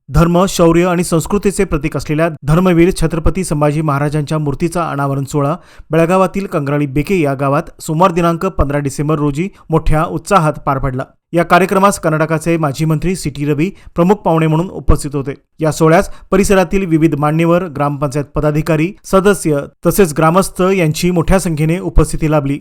धर्म, शौर्य आणि संस्कृतीचे प्रतीक असलेल्या धर्मवीर छत्रपती संभाजी महाराजांच्या मूर्तीचा अनावरण सोहळा बेळगावातील कंगराळी बेके या गावात सोमवार दिनांक 15 डिसेंबर रोजी मोठ्या उत्साहात पार पडला। या कार्यक्रमास कर्नाटकाचे माजी मंत्री सी.टी. रवी प्रमुख पाहुणे म्हणून उपस्थित होते। या सोहळ्यास परिसरातील विविध मान्यवर, ग्रामपंचायत पदाधिकारी, सदस्य तसेच ग्रामस्थ यांची मोठ्या संख्येने उपस्थिती लाभली।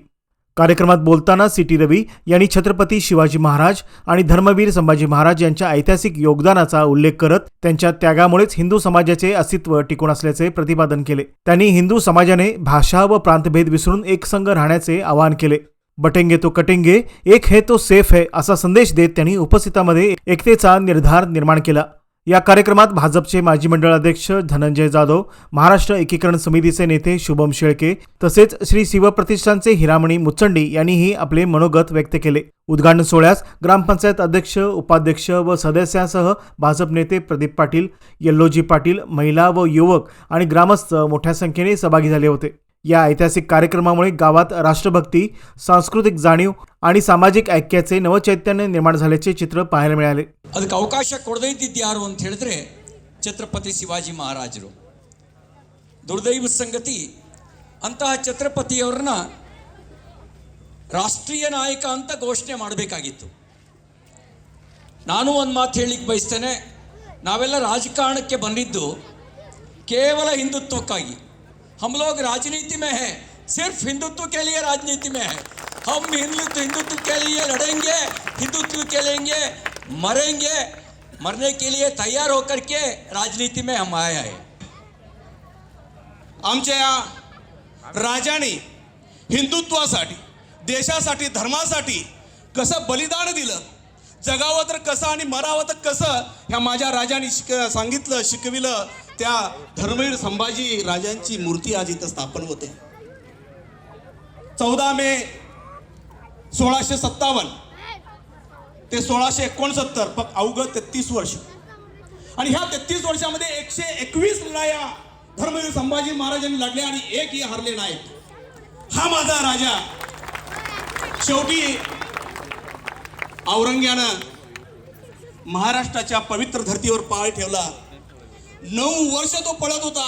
कार्यक्रमात बोलताना सी.टी. रवी यांनी छत्रपती शिवाजी महाराज आणि धर्मवीर संभाजी महाराज यांच्या ऐतिहासिक योगदानाचा उल्लेख करत त्यांच्या त्यागामुळेच हिंदू समाजाचे अस्तित्व टिकून असल्याचे प्रतिपादन केले। त्यांनी हिंदू समाजाने भाषा व प्रांतभेद विसरून एकसंघ राहण्याचे आवाहन केले। बटेंगे तो कटेंगे, एक है तो सेफ है असा संदेश देत त्यांनी उपस्थितांमध्ये एकतेचा निर्धार निर्माण केला। या कार्यक्रमात भाजपचे माजी मंडळ अध्यक्ष धनंजय जाधव, महाराष्ट्र एकीकरण समितीचे नेते शुभम शेळके तसेच श्री शिवप्रतिष्ठानचे हिरामणी मुचंडी यांनीही आपले मनोगत व्यक्त केले। उद्घाटन सोहळ्यास ग्रामपंचायत अध्यक्ष, उपाध्यक्ष व सदस्यांसह भाजप नेते प्रदीप पाटील, यल्लोजी पाटील, महिला व युवक आणि ग्रामस्थ मोठ्या संख्येने सहभागी झाले होते। या ऐतिहासिक कार्यक्रमामुळे गावात राष्ट्रभक्ती, सांस्कृतिक जाणीव आणि सामाजिक ऐक्याचे नवचैतन्य निर्माण झाल्याचे चित्र पाहायला मिळाले। ಅದಕ್ಕೆ ಅವಕಾಶ ಕೊಡದೈತಿದ್ದು ಯಾರು ಅಂತ ಹೇಳಿದ್ರೆ ಛತ್ರಪತಿ ಶಿವಾಜಿ ಮಹಾರಾಜರು। ದುರ್ದೈವ ಸಂಗತಿ ಅಂತಹ ಛತ್ರಪತಿಯವರನ್ನ ರಾಷ್ಟ್ರೀಯ ನಾಯಕ ಅಂತ ಘೋಷಣೆ ಮಾಡಬೇಕಾಗಿತ್ತು। ನಾನು ಒಂದು ಮಾತು ಹೇಳಿಕ್ಕೆ ಬಯಸ್ತೇನೆ, ನಾವೆಲ್ಲ ರಾಜಕಾರಣಕ್ಕೆ ಬಂದಿದ್ದು ಕೇವಲ ಹಿಂದುತ್ವಕ್ಕಾಗಿ। हम लोग राजनीति में हैं, सिर्फ हिंदुत्व के लिए राजनीति में है। हम हिंदुत्व के लिए लड़ेंगे, हिंदुत्व के लिए मरेंगे, मरने के लिए तैयार होकर के राजनीति में हम आए हैं। आमच्या राजाने हिंदुत्वासाठी, देशासाठी, धर्मासाठी कसं बलिदान दिलं, जगावं तर कसं आणि मरावं तर कसं, ह्या माझ्या राजाने सांगितलं, शिकविलं। त्या धर्मवीर संभाजी राजांची मूर्ती आज इथं स्थापन होते। 14 मे 1657 ते 1669 फक्त अवघं 33 वर्ष, आणि ह्या 33 वर्षामध्ये 121 लढाया धर्मवीर संभाजी महाराजांनी लढल्या आणि एकही हरले नाही। हा माझा राजा शेवटी औरंग्यानं महाराष्ट्राच्या पवित्र धर्तीवर पाय ठेवला। 9 वर्ष तो पळत होता,